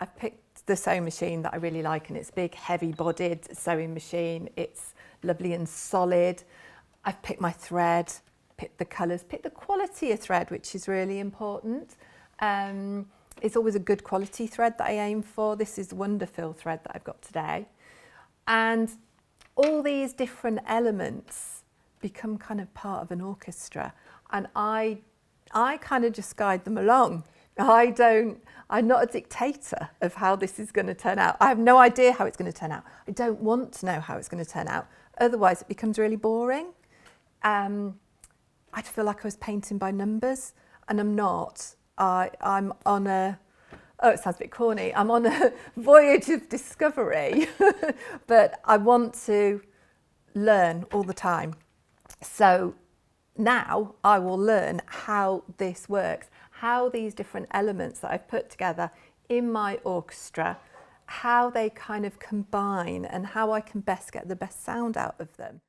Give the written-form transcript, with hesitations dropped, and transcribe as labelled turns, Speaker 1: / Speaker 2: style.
Speaker 1: I've picked the sewing machine that I really like, and it's a big, heavy-bodied sewing machine. It's lovely and solid. I've picked my thread, picked the colours, picked the quality of thread, which is really important. It's always a good quality thread that I aim for. This is Wonderful thread that I've got today. And all these different elements become kind of part of an orchestra, and I kind of just guide them along. I'm not a dictator of how this is going to turn out. I have no idea how it's going to turn out. I don't want to know how it's going to turn out. Otherwise it becomes really boring. I'd feel like I was painting by numbers, and I'm not. I'm on a, oh, it sounds a bit corny, I'm on a voyage of discovery, but I want to learn all the time. So now I will learn how this works, how these different elements that I've put together in my orchestra, how they kind of combine and how I can best get the best sound out of them.